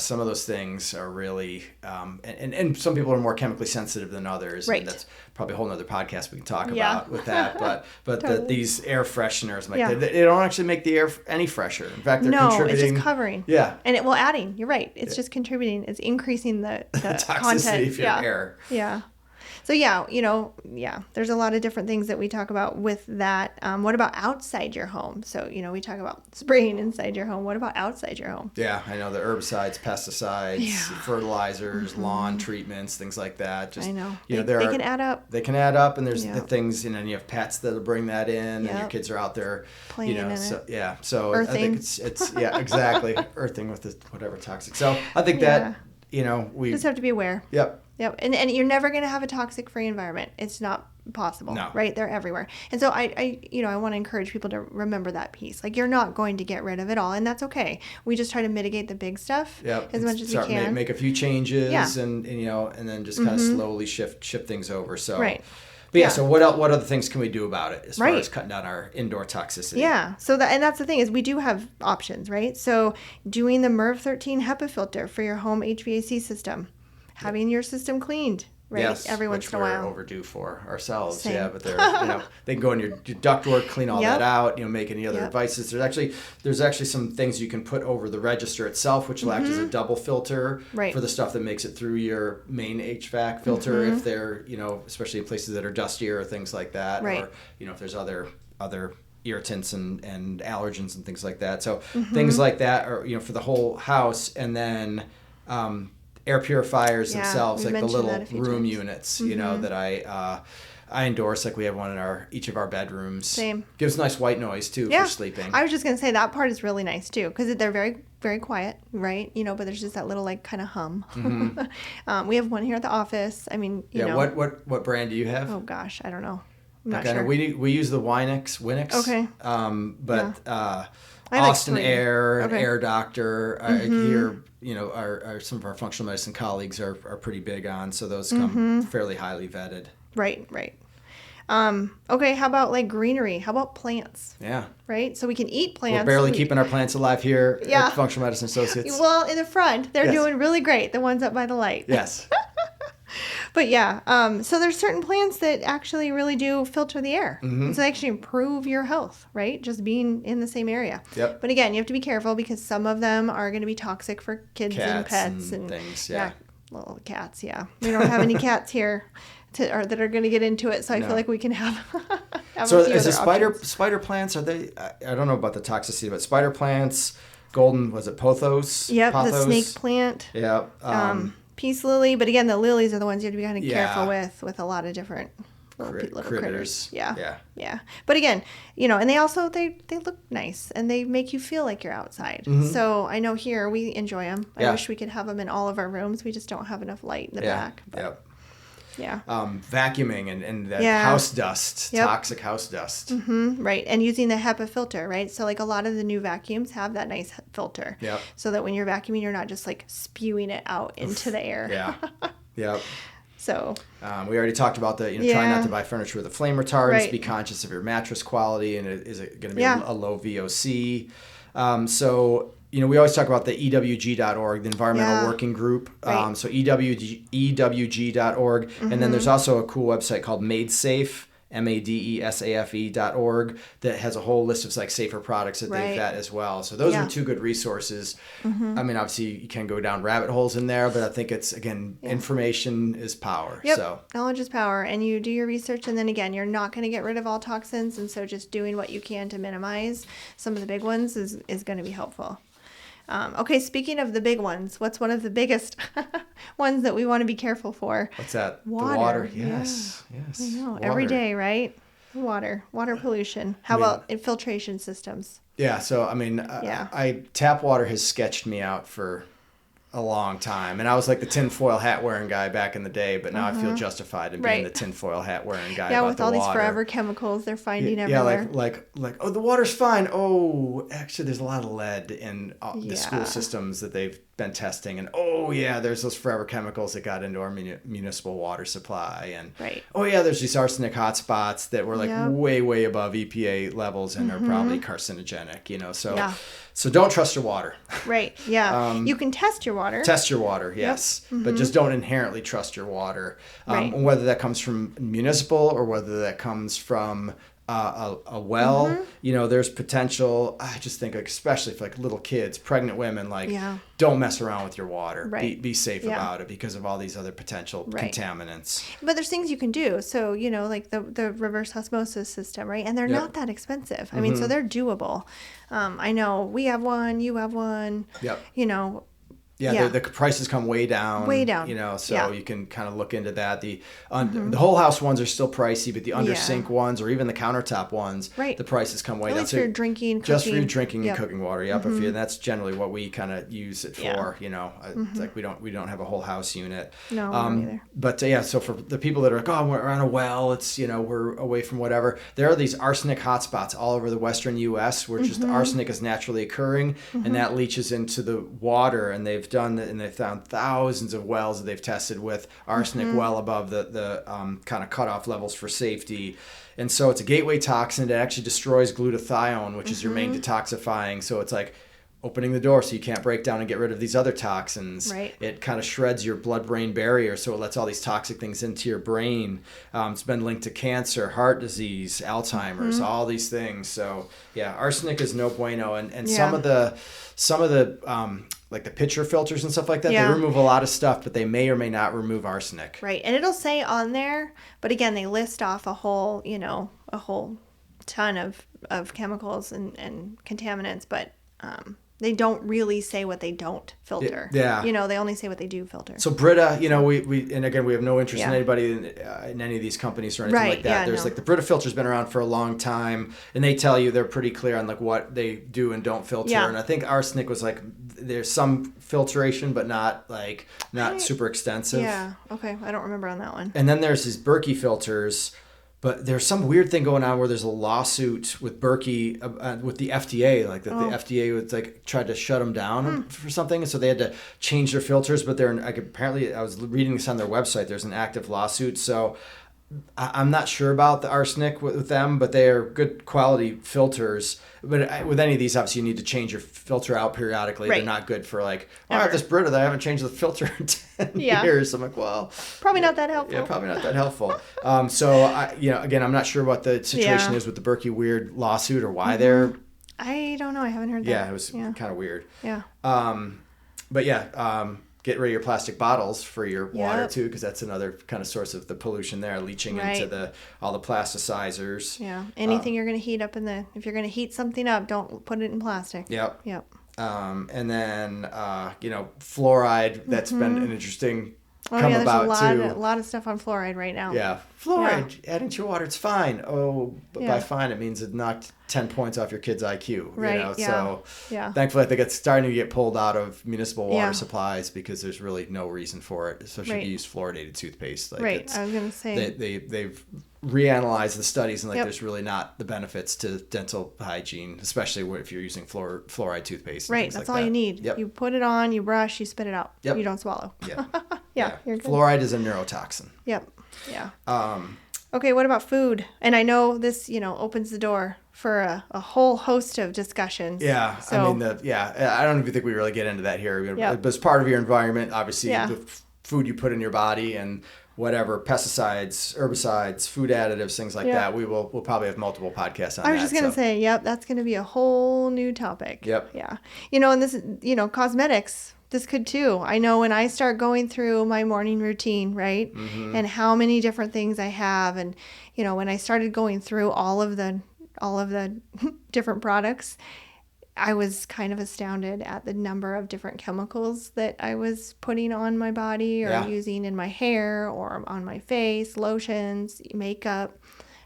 some of those things are really, and some people are more chemically sensitive than others. Right. And that's probably a whole nother podcast we can talk about with that. But Totally. These air fresheners, they don't actually make the air any fresher. In fact, they're contributing. contributing. It's just covering. Yeah. And it will adding. You're right. It's just contributing. It's increasing the toxicity content. of your air. Yeah. So there's a lot of different things that we talk about with that. What about outside your home? So, we talk about spraying inside your home. What about outside your home? Yeah, I know the herbicides, pesticides, fertilizers, lawn treatments, things like that. I know. They can add up. They can add up, and there's the things, and you have pets that'll bring that in, and your kids are out there playing in so, it. Yeah, so Earthing. I think it's exactly, earthing with whatever toxic. So I think that, we just have to be aware. Yep. Yep. And you're never going to have a toxic free environment. It's not possible. No. Right? They're everywhere. And so I want to encourage people to remember that piece. Like, you're not going to get rid of it all, and that's okay. We just try to mitigate the big stuff as much as we can. Make a few changes and then just kind of slowly shift things over. So right. But so what other things can we do about it as far as cutting down our indoor toxicity? Yeah. So that's the thing, is we do have options, right? So doing the MERV 13 HEPA filter for your home HVAC system, having your system cleaned, right? Yes, every once in a while. We're overdue for ourselves. Same. Yeah, but they're they can go in your ductwork, clean all that out, make any other devices. There's actually some things you can put over the register itself, which will act as a double filter for the stuff that makes it through your main HVAC filter if they're, especially in places that are dustier or things like that, or if there's other irritants and allergens and things like that. So things like that are, for the whole house. And then air purifiers themselves, like the little room units, that I endorse. Like we have one in each of our bedrooms. Same. Gives nice white noise too for sleeping. I was just gonna say that part is really nice too, because they're very, very quiet, right? But there's just that little kind of hum. We have one here at the office. I mean, what brand do you have? Oh gosh, I don't know. I'm not okay, sure. We use the Winix. Okay. Austin Air, Air Doctor, here, our some of our functional medicine colleagues are pretty big on, so those come fairly highly vetted. Right. Okay, how about greenery? How about plants? Yeah. Right? So we can eat plants. We're barely keeping our plants alive here at Functional Medicine Associates. Well, in the front, they're doing really great, the ones up by the light. Yes. But so there's certain plants that actually really do filter the air. So they actually improve your health, right? Just being in the same area. Yep. But again, you have to be careful, because some of them are going to be toxic for kids and pets and things. Little cats. We don't have any cats here that are going to get into it, so I feel like we can have so a few is the options. spider plants, are they, I don't know about the toxicity, but spider plants, golden, was it pothos? Yep, Pothos? the snake plant. Yep. Peace lily, but again, the lilies are the ones you have to be kind of careful with a lot of different little critters. Yeah. But again, and they also they look nice, and they make you feel like you're outside. So I know here we enjoy them. I wish we could have them in all of our rooms. We just don't have enough light in the back. But, yep. Yeah. Vacuuming and that house dust, toxic house dust. Right. And using the HEPA filter, right? So a lot of the new vacuums have that nice filter. Yep. So that when you're vacuuming, you're not just spewing it out into the air. Yeah. Yep. So. We already talked about the, try not to buy furniture with a flame retardants. Right. Be conscious of your mattress quality, and is it going to be a low VOC? So, we always talk about the EWG.org, the Environmental Working Group. Right. So EWG.org. And then there's also a cool website called MadeSafe, MadeSafe.org, that has a whole list of safer products that they vet as well. So those are two good resources. I mean, obviously you can go down rabbit holes in there, but I think it's, again, information is power. Yep. So knowledge is power, and you do your research, and then again, you're not going to get rid of all toxins, and so just doing what you can to minimize some of the big ones is going to be helpful. Okay, speaking of the big ones, what's one of the biggest ones that we want to be careful for? What's that? Water. The water. Yes. Yes. I know. Water. Every day, right? Water pollution. How about infiltration systems? Yeah. So, I mean, tap water has sketched me out for a long time, and I was like the tinfoil hat wearing guy back in the day, but now I feel justified in being the tinfoil hat wearing guy. Yeah, about with the all water. these forever chemicals they're finding Yeah, everywhere. like oh, the water's fine. Oh, actually, there's a lot of lead in the school systems that they've been testing, and there's those forever chemicals that got into our municipal water supply, and there's these arsenic hotspots that were way above EPA levels and are probably carcinogenic. So don't trust your water. Right. Yeah. You can test your water. Test your water, yes. But just don't inherently trust your water. Whether that comes from municipal or whether that comes from a well, you know, there's potential. I just think, like, especially for like little kids, pregnant women, like, don't mess around with your water. Be safe about it because of all these other potential contaminants. But there's things you can do. So, you know, like the reverse osmosis system, right? And they're not that expensive. I mean, so they're doable. I know we have one, you have one, you know. Yeah, the prices come way down. You know, so you can kind of look into that. The whole house ones are still pricey, but the under sink ones or even the countertop ones, the prices come way down. At least for your drinking, just for your drinking and cooking water. And that's generally what we kind of use it for. You know, it's like we don't have a whole house unit. No, we don't either. But so for the people that are like, oh, we're on a well, it's, you know, we're away from whatever. There are these arsenic hotspots all over the western U.S. where just the arsenic is naturally occurring, and that leaches into the water, and they've found thousands of wells that they've tested with arsenic well above the kind of cutoff levels for safety. And so it's a gateway toxin that actually destroys glutathione, which is your main detoxifying. So it's like opening the door so you can't break down and get rid of these other toxins. It kind of shreds your blood-brain barrier, so it lets all these toxic things into your brain. It's been linked to cancer, heart disease, Alzheimer's, all these things. So yeah, arsenic is no bueno. And some of the like the pitcher filters and stuff like that, they remove a lot of stuff, but they may or may not remove arsenic. Right. And it'll say on there, but again, they list off a whole ton of chemicals and contaminants, but they don't really say what they don't filter. You know, they only say what they do filter. So Brita, you know, we and again, we have no interest in anybody in any of these companies or anything like that. There's like the Brita filter's been around for a long time, and they tell you they're pretty clear on like what they do and don't filter. And I think arsenic was like, there's some filtration, but not super extensive. Yeah. Okay. I don't remember on that one. And then there's these Berkey filters. But there's some weird thing going on where there's a lawsuit with Berkey, with the FDA, like that the FDA was like tried to shut them down for something, and so they had to change their filters. But they're like, apparently, I was reading this on their website. There's an active lawsuit, so I'm not sure about the arsenic with them, but they are good quality filters. But with any of these, obviously, you need to change your filter out periodically. They're not good for like, I have this Brita that I haven't changed the filter in 10 years. I'm like, well, probably not that helpful. Yeah, probably not that helpful. So, again, I'm not sure what the situation is with the Berkey weird lawsuit or why they're. I don't know. I haven't heard that. Yeah, it was kind of weird. Yeah. But yeah. Get rid of your plastic bottles for your water too, because that's another kind of source of the pollution there, leaching into all the plasticizers. Yeah, anything you're going to heat up if you're going to heat something up, don't put it in plastic. Yep. And then fluoride. That's been an interesting there's a lot of stuff on fluoride right now. Yeah, fluoride adding to your water, it's fine. But by fine it means it knocked 10 points off your kid's IQ. Right. So thankfully I think it's starting to get pulled out of municipal water supplies because there's really no reason for it, especially if you use fluoridated toothpaste. Like I was going to say they've reanalyzed the studies and there's really not the benefits to dental hygiene, especially if you're using fluoride toothpaste. Right, that's all you need. You put it on, you brush, you spit it out. You don't swallow. You're good. Fluoride is a neurotoxin. Yeah. Okay, what about food? And I know this, opens the door for a whole host of discussions. Yeah, so, I mean, I don't even think we really get into that here. But as part of your environment, obviously, the food you put in your body and whatever, pesticides, herbicides, food additives, things like that. We'll probably have multiple podcasts on that. I was just going to say, that's going to be a whole new topic. Yeah. And this, cosmetics, this could too. I know when I start going through my morning routine, right? And how many different things I have. And, when I started going through all of the different products, I was kind of astounded at the number of different chemicals that I was putting on my body or using in my hair or on my face, lotions, makeup.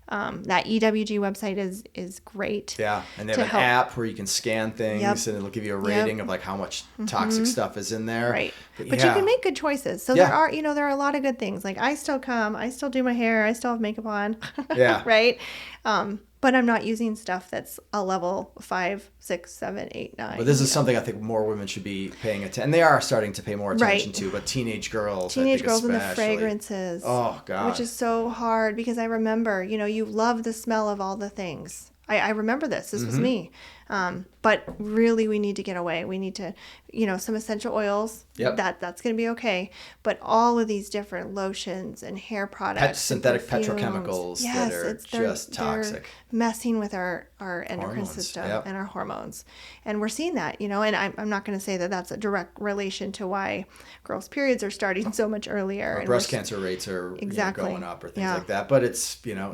That EWG website is great. Yeah, and they have an app where you can scan things and it'll give you a rating of like how much toxic stuff is in there. Right. But you can make good choices. So there are a lot of good things. Like I still do my hair, I still have makeup on. Right. But I'm not using stuff that's a level 5, 6, 7, 8, 9. But this is something I think more women should be paying attention. And they are starting to pay more attention to. But teenage girls and the fragrances. Oh, God. Which is so hard because I remember, you love the smell of all the things. I remember this. This was me. But really, we need to get away. We need to, some essential oils. Yep. That's going to be okay. But all of these different lotions and hair products, synthetic perfumes, petrochemicals that are just toxic, messing with our endocrine hormones, system yep. and our hormones. And we're seeing that, and I'm not going to say that that's a direct relation to why girls' periods are starting so much earlier. Or breast cancer rates are going up or things yeah. like that. But it's, it's not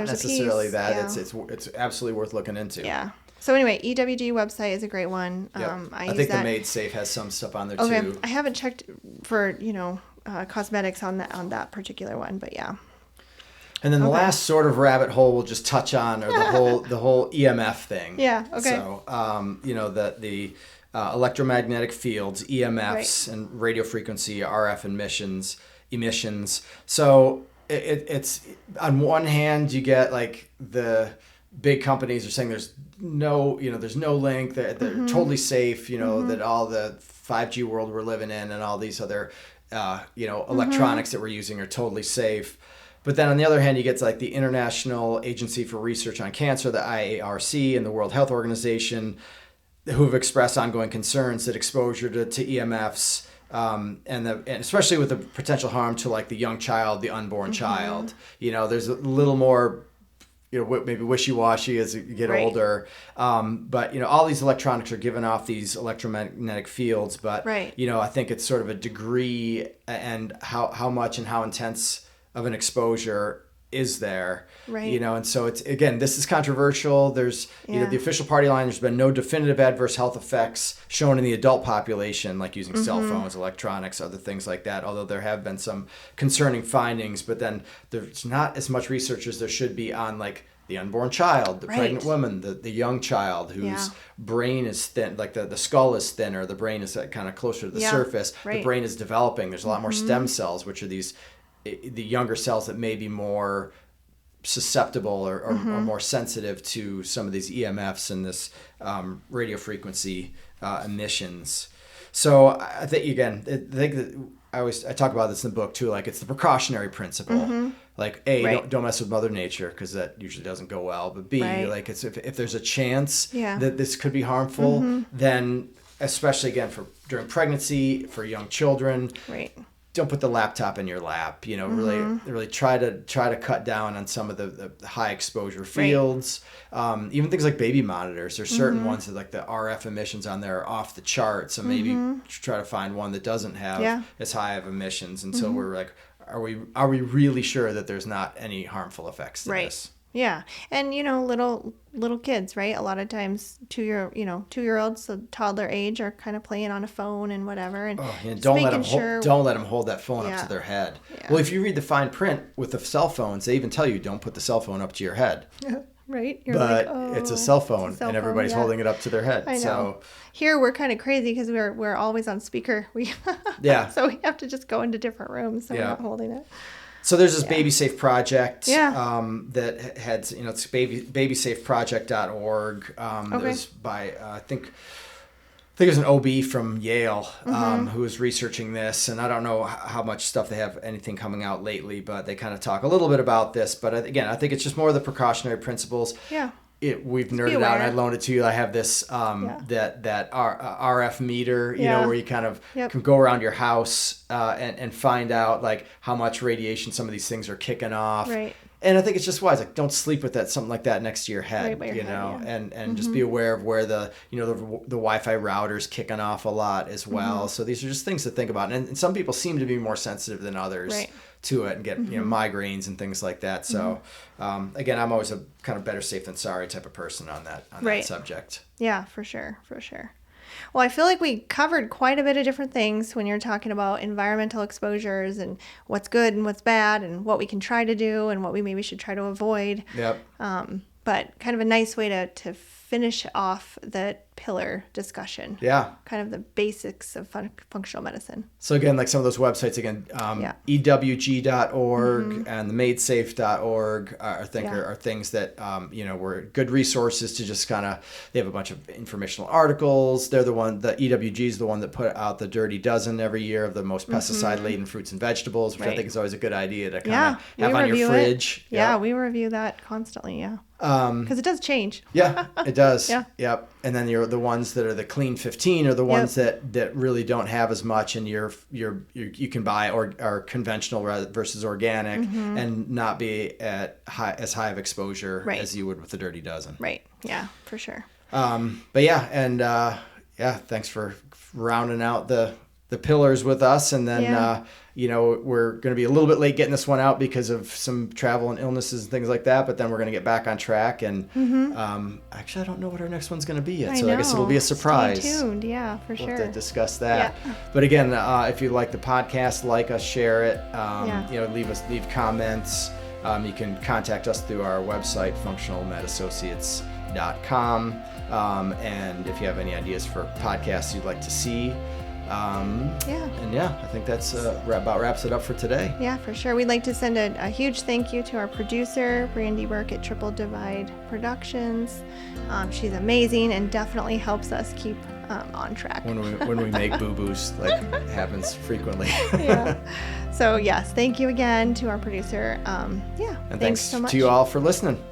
necessarily that. Yeah. It's absolutely worth looking into. Yeah. So anyway, EWG website is a great one. Yep. I think the Made Safe has some stuff on there too. Okay, I haven't checked for cosmetics on that particular one, but yeah. And then the last sort of rabbit hole we'll just touch on, or the whole EMF thing. Yeah. Okay. So the electromagnetic fields, EMFs, right. and radio frequency, RF emissions. So it's on one hand you get like the big companies are saying there's no link, they're mm-hmm. totally safe, mm-hmm. that all the 5G world we're living in and all these other electronics mm-hmm. that we're using are totally safe. But then on the other hand, you get to like the International Agency for Research on Cancer, the IARC, and the World Health Organization, who have expressed ongoing concerns that exposure to EMFs and especially with the potential harm to like the young child, the unborn mm-hmm. child, there's a little more maybe wishy-washy as you get right. older. But, all these electronics are giving off these electromagnetic fields. But, right. I think it's sort of a degree and how much and how intense of an exposure is there. Right. And so it's, again, this is controversial. There's, the official party line, there's been no definitive adverse health effects shown in the adult population, like using mm-hmm. cell phones, electronics, other things like that, although there have been some concerning findings. But then there's not as much research as there should be on like the unborn child, the right. pregnant woman, the young child whose brain is thin, like the skull is thinner, the brain is kind of closer to the surface, right. the brain is developing. There's a lot more mm-hmm. stem cells, which are the younger cells that may be more susceptible or mm-hmm. or more sensitive to some of these EMFs and this radio frequency emissions. So I think, again, that I talk about this in the book too, like it's the precautionary principle. Mm-hmm. Like A, right. don't mess with Mother Nature, because that usually doesn't go well. But B, right. like it's if there's a chance that this could be harmful, mm-hmm. then especially again during pregnancy, for young children, right. don't put the laptop in your lap. Mm-hmm. Really try to cut down on some of the high exposure fields. Right. Even things like baby monitors. There's certain mm-hmm. ones that like the RF emissions on there are off the chart. So maybe mm-hmm. try to find one that doesn't have as high of emissions. And mm-hmm. so we're like, are we really sure that there's not any harmful effects to right. this? Yeah. And, little kids, right? A lot of times 2-year-olds, so toddler age, are kind of playing on a phone and whatever. And don't let them hold that phone up to their head. Yeah. Well, if you read the fine print with the cell phones, they even tell you don't put the cell phone up to your head. Right? But it's a cell phone, and everybody's holding it up to their head. I know. So here we're kind of crazy because we're always on speaker. So we have to just go into different rooms, so we're not holding it. So there's this Baby Safe project that heads, it's babysafeproject.org. It was by, I think it was an OB from Yale mm-hmm. who was researching this. And I don't know how much stuff they have anything coming out lately, but they kind of talk a little bit about this. But again, I think it's just more of the precautionary principles. Yeah. We've nerded out, and I loaned it to you. I have this that RF meter, where you kind of can go around your house and find out like how much radiation some of these things are kicking off. Right. And I think it's just wise, like don't sleep with something like that next to your head, and mm-hmm. just be aware of where the Wi-Fi router's kicking off a lot as well. Mm-hmm. So these are just things to think about, and some people seem to be more sensitive than others. Right. To it and get mm-hmm. migraines and things like that. So again, I'm always a kind of better safe than sorry type of person on that subject. Yeah, for sure. Well, I feel like we covered quite a bit of different things when you're talking about environmental exposures and what's good and what's bad and what we can try to do and what we maybe should try to avoid. Yep. But kind of a nice way to finish off that pillar discussion. Yeah. Kind of the basics of functional medicine. So again, like some of those websites, again, EWG.org and the MadeSafe.org are things that, were good resources to just kind of, they have a bunch of informational articles. They're the EWG is the one that put out the Dirty Dozen every year of the most pesticide-laden fruits and vegetables, which I think is always a good idea to kind of have on your fridge. Yeah, we review that constantly, because it does change. Yeah, it does. Yeah. Yep. And then the ones that are the clean 15 are the ones that really don't have as much, and you can buy or conventional versus organic and not be at as high of exposure as you would with the Dirty Dozen. Right. Yeah, for sure. But yeah, and thanks for rounding out the pillars with us, and then we're going to be a little bit late getting this one out because of some travel and illnesses and things like that, but then we're going to get back on track, and actually I don't know what our next one's going to be yet, so I guess it'll be a surprise. Stay tuned. Yeah, for sure. We'll have to discuss that. But again, if you like the podcast, like us, share it, leave comments. You can contact us through our website, functionalmedassociates.com, and if you have any ideas for podcasts you'd like to see. I think that's about wraps it up for today. Yeah, for sure. We'd like to send a huge thank you to our producer, Brandy Burke at Triple Divide Productions. She's amazing and definitely helps us keep on track. When we make boo-boos, like happens frequently. So yes, thank you again to our producer. And thanks so much to you all for listening.